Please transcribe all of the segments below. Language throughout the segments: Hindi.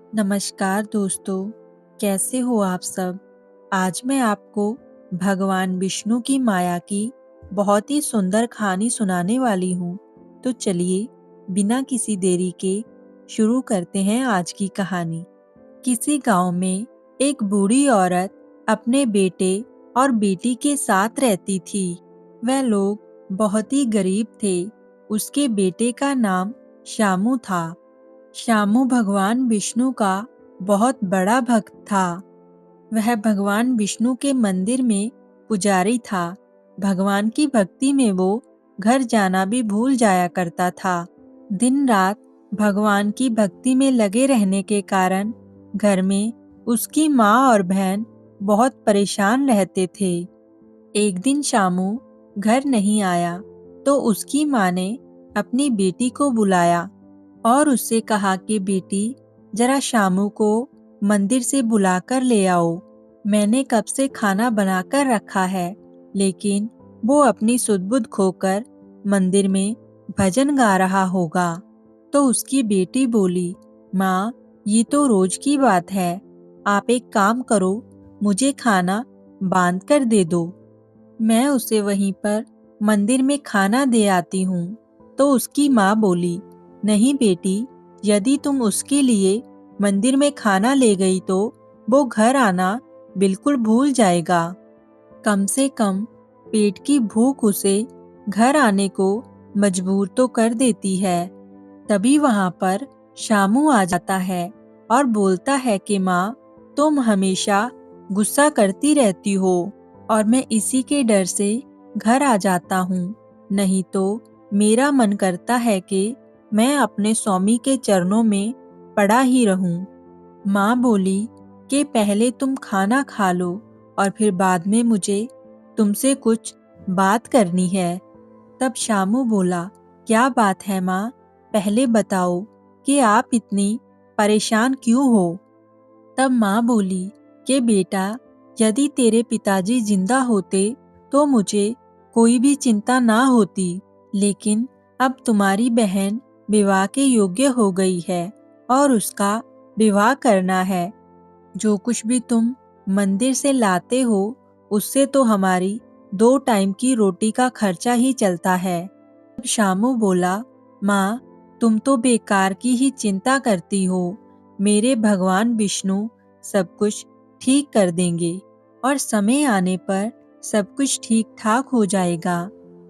नमस्कार दोस्तों, कैसे हो आप सब? आज मैं आपको भगवान विष्णु की माया की बहुत ही सुंदर कहानी सुनाने वाली हूँ। तो चलिए, बिना किसी देरी के शुरू करते हैं आज की कहानी। किसी गांव में एक बूढ़ी औरत अपने बेटे और बेटी के साथ रहती थी। वह लोग बहुत ही गरीब थे। उसके बेटे का नाम शामू था। शामू भगवान विष्णु का बहुत बड़ा भक्त था। वह भगवान विष्णु के मंदिर में पुजारी था। भगवान की भक्ति में वो घर जाना भी भूल जाया करता था। दिन रात भगवान की भक्ति में लगे रहने के कारण घर में उसकी माँ और बहन बहुत परेशान रहते थे। एक दिन शामू घर नहीं आया तो उसकी माँ ने अपनी बेटी को बुलाया और उससे कहा कि बेटी, जरा शामू को मंदिर से बुलाकर ले आओ। मैंने कब से खाना बनाकर रखा है, लेकिन वो अपनी सुध-बुध खोकर मंदिर में भजन गा रहा होगा। तो उसकी बेटी बोली, माँ, ये तो रोज की बात है। आप एक काम करो, मुझे खाना बांध कर दे दो। मैं उसे वहीं पर मंदिर में खाना दे आती हूँ। तो उसकी माँ बोली, नहीं बेटी, यदि तुम उसके लिए मंदिर में खाना ले गई तो वो घर आना बिल्कुल भूल जाएगा। कम से कम पेट की भूख उसे घर आने को मजबूर तो कर देती है। तभी वहां पर शामू आ जाता है और बोलता है कि माँ, तुम हमेशा गुस्सा करती रहती हो और मैं इसी के डर से घर आ जाता हूँ। नहीं तो मेरा मन करता है कि मैं अपने स्वामी के चरणों में पड़ा ही रहूं। माँ बोली कि पहले तुम खाना खा लो और फिर बाद में मुझे तुमसे कुछ बात करनी है। तब शामू बोला, क्या बात है माँ? पहले बताओ कि आप इतनी परेशान क्यों हो? तब माँ बोली कि बेटा, यदि तेरे पिताजी जिंदा होते तो मुझे कोई भी चिंता ना होती, लेकिन अब तुम्हारी बहन विवाह के योग्य हो गई है और उसका विवाह करना है। जो कुछ भी तुम मंदिर से लाते हो, उससे तो हमारी 2 टाइम की रोटी का खर्चा ही चलता है। तब शामू बोला, माँ, तुम तो बेकार की ही चिंता करती हो। मेरे भगवान विष्णु सब कुछ ठीक कर देंगे और समय आने पर सब कुछ ठीक ठाक हो जाएगा।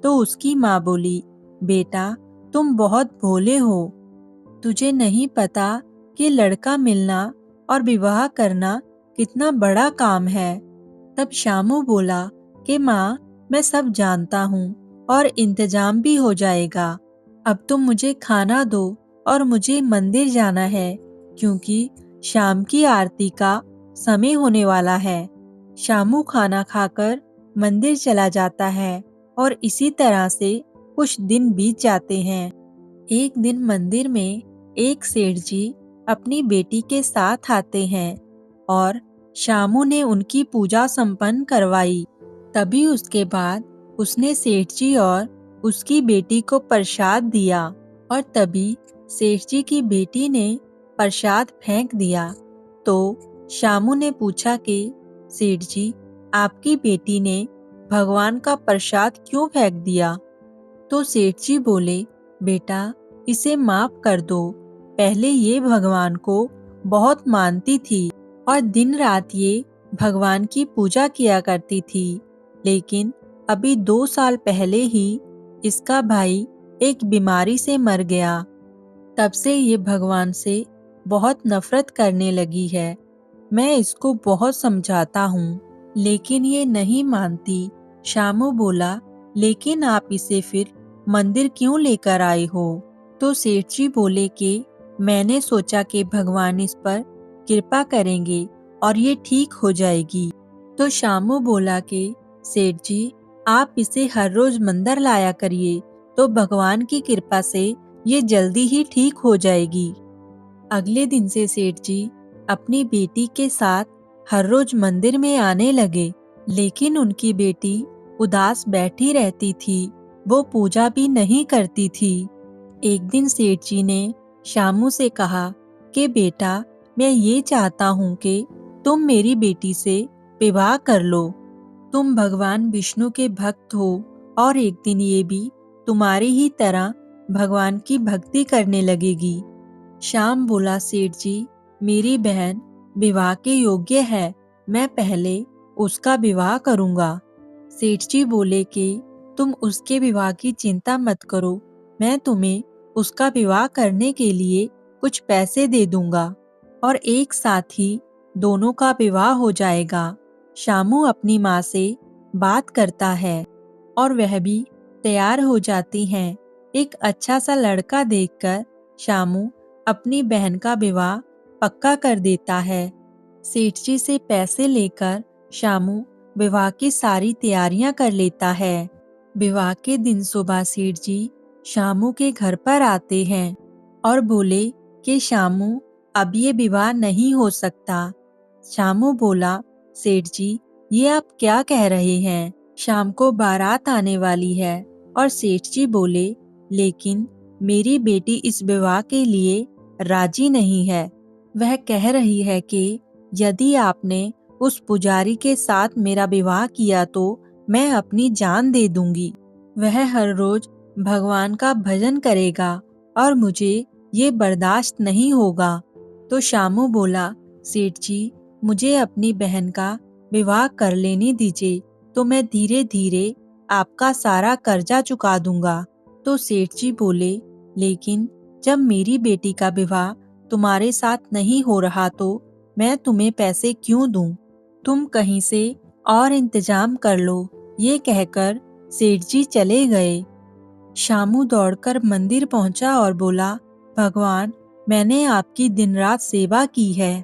तो उसकी माँ बोली, बेटा, तुम बहुत भोले हो। तुझे नहीं पता कि लड़का मिलना और विवाह करना कितना बड़ा काम है। तब शामू बोला कि माँ, मैं सब जानता हूँ और इंतजाम भी हो जाएगा। अब तुम मुझे खाना दो और मुझे मंदिर जाना है, क्योंकि शाम की आरती का समय होने वाला है। शामू खाना खाकर मंदिर चला जाता है और इसी तरह से कुछ दिन बीत जाते हैं। एक दिन मंदिर में एक सेठ जी अपनी बेटी के साथ आते हैं और शामू ने उनकी पूजा संपन्न करवाई। तभी उसके बाद उसने सेठ जी और उसकी बेटी को प्रसाद दिया और तभी सेठ जी की बेटी ने प्रसाद फेंक दिया। तो शामू ने पूछा कि सेठ जी, आपकी बेटी ने भगवान का प्रसाद क्यों फेंक दिया? तो सेठ जी बोले, बेटा, इसे माफ कर दो। पहले ये भगवान को बहुत मानती थी और दिन रात ये भगवान की पूजा किया करती थी, लेकिन अभी 2 साल पहले ही इसका भाई एक बीमारी से मर गया। तब से ये भगवान से बहुत नफरत करने लगी है। मैं इसको बहुत समझाता हूँ, लेकिन ये नहीं मानती। शामू बोला, लेकिन आप इसे फिर मंदिर क्यों लेकर आए हो? तो सेठ जी बोले कि मैंने सोचा कि भगवान इस पर कृपा करेंगे और ये ठीक हो जाएगी। तो शामू बोला कि सेठ जी, आप इसे हर रोज मंदिर लाया करिए, तो भगवान की कृपा से ये जल्दी ही ठीक हो जाएगी। अगले दिन से सेठ जी अपनी बेटी के साथ हर रोज मंदिर में आने लगे, लेकिन उनकी बेटी उदास बैठी रहती थी। वो पूजा भी नहीं करती थी। एक दिन सेठ जी ने शामू से कहा कि बेटा, मैं ये चाहता हूँ कि तुम मेरी बेटी से विवाह कर लो। तुम भगवान विष्णु के भक्त हो और एक दिन ये भी तुम्हारी ही तरह भगवान की भक्ति करने लगेगी। श्याम बोला, सेठ जी, मेरी बहन विवाह के योग्य है, मैं पहले उसका विवाह करूंगा। सेठ जी बोले कि तुम उसके विवाह की चिंता मत करो, मैं तुम्हें उसका विवाह करने के लिए कुछ पैसे दे दूंगा और एक साथ ही दोनों का विवाह हो जाएगा। शामू अपनी माँ से बात करता है और वह भी तैयार हो जाती हैं। एक अच्छा सा लड़का देखकर शामू अपनी बहन का विवाह पक्का कर देता है। सेठ जी से पैसे लेकर शामू विवाह की सारी तैयारियां कर लेता है। विवाह के दिन सुबह सेठ जी शामू के घर पर आते हैं और बोले कि शामू, अब ये विवाह नहीं हो सकता। शामू बोला, सेठ जी, ये आप क्या कह रहे हैं? शाम को बारात आने वाली है। और सेठ जी बोले, लेकिन मेरी बेटी इस विवाह के लिए राजी नहीं है। वह कह रही है कि यदि आपने उस पुजारी के साथ मेरा विवाह किया तो मैं अपनी जान दे दूंगी। वह हर रोज भगवान का भजन करेगा और मुझे ये बर्दाश्त नहीं होगा। तो शामू बोला, सेठ जी, मुझे अपनी बहन का विवाह कर लेने दीजिए, तो मैं धीरे धीरे आपका सारा कर्जा चुका दूंगा। तो सेठ जी बोले, लेकिन जब मेरी बेटी का विवाह तुम्हारे साथ नहीं हो रहा तो मैं तुम्हें पैसे क्यों दूं? तुम कहीं से और इंतजाम कर लो। ये कहकर सेठ जी चले गए। शामू दौड़कर मंदिर पहुंचा और बोला, भगवान, मैंने आपकी दिन रात सेवा की है।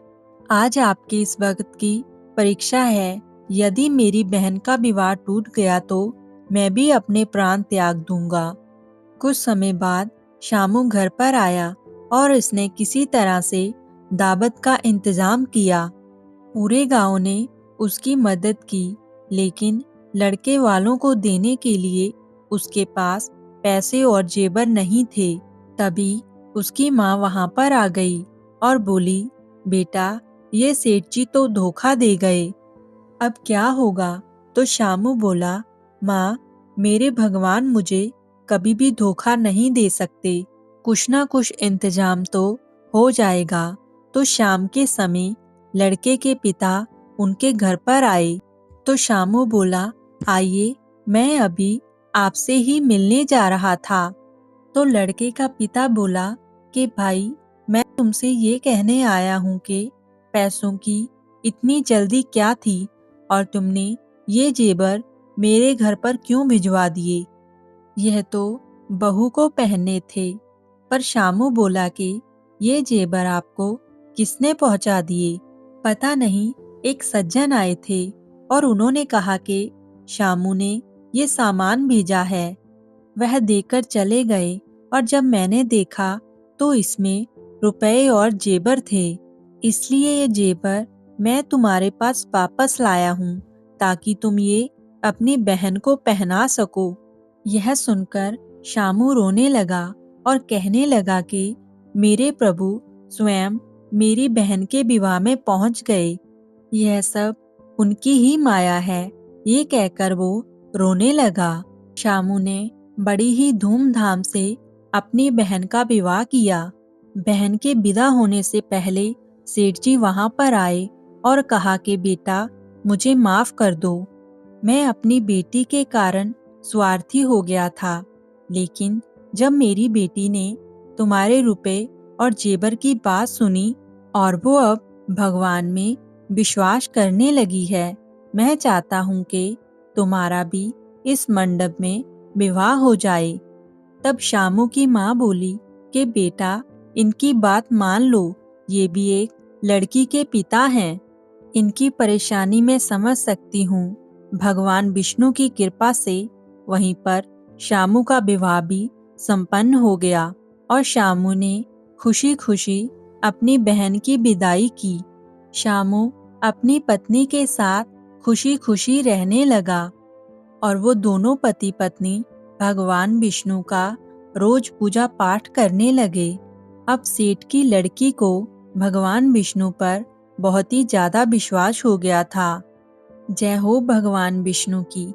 आज आपके इस वक्त की परीक्षा है। यदि मेरी बहन का विवाह टूट गया तो मैं भी अपने प्राण त्याग दूंगा। कुछ समय बाद शामू घर पर आया और इसने किसी तरह से दावत का इंतजाम किया। पूरे गांव ने उसकी मदद की, लेकिन लड़के वालों को देने के लिए उसके पास पैसे और जेवर नहीं थे। तभी उसकी माँ वहां पर आ गई और बोली, बेटा, ये सेठ जी तो धोखा दे गए, अब क्या होगा? तो शामू बोला, माँ, मेरे भगवान मुझे कभी भी धोखा नहीं दे सकते, कुछ ना कुछ इंतजाम तो हो जाएगा। तो शाम के समय लड़के के पिता उनके घर पर आए। तो शामू बोला, आइए, मैं अभी आपसे ही मिलने जा रहा था। तो लड़के का पिता बोला कि भाई, मैं तुमसे ये कहने आया हूँ कि पैसों की इतनी जल्दी क्या थी और तुमने ये जेवर मेरे घर पर क्यों भिजवा दिए? यह तो बहू को पहनने थे। पर शामू बोला कि ये जेवर आपको किसने पहुंचा दिए? पता नहीं, एक सज्जन आए थे और उन्होंने कहा कि शामू ने ये सामान भेजा है। वह देकर चले गए और जब मैंने देखा तो इसमें रुपए और जेवर थे। इसलिए ये जेवर मैं तुम्हारे पास वापस लाया हूँ ताकि तुम ये अपनी बहन को पहना सको। यह सुनकर शामू रोने लगा और कहने लगा कि मेरे प्रभु स्वयं मेरी बहन के विवाह में पहुंच गए। यह सब उनकी ही माया है। ये कहकर वो रोने लगा। शामू ने बड़ी ही धूमधाम से अपनी बहन का विवाह किया। बहन के विदा होने से पहले सेठ जी वहां पर आए और कहा कि बेटा, मुझे माफ कर दो, मैं अपनी बेटी के कारण स्वार्थी हो गया था, लेकिन जब मेरी बेटी ने तुम्हारे रुपए और जेवर की बात सुनी और वो अब भगवान में विश्वास करने लगी है, मैं चाहता हूँ कि तुम्हारा भी इस मंडप में विवाह हो जाए। तब शामू की माँ बोली कि बेटा, इनकी बात मान लो, ये भी एक लड़की के पिता हैं। इनकी परेशानी मैं समझ सकती हूँ। भगवान विष्णु की कृपा से वहीं पर शामू का विवाह भी संपन्न हो गया और शामू ने खुशी खुशी अपनी बहन की विदाई की। शामू अपनी पत्नी के साथ खुशी खुशी रहने लगा और वो दोनों पति पत्नी भगवान विष्णु का रोज पूजा पाठ करने लगे। अब सेठ की लड़की को भगवान विष्णु पर बहुत ही ज़्यादा विश्वास हो गया था। जय हो भगवान विष्णु की।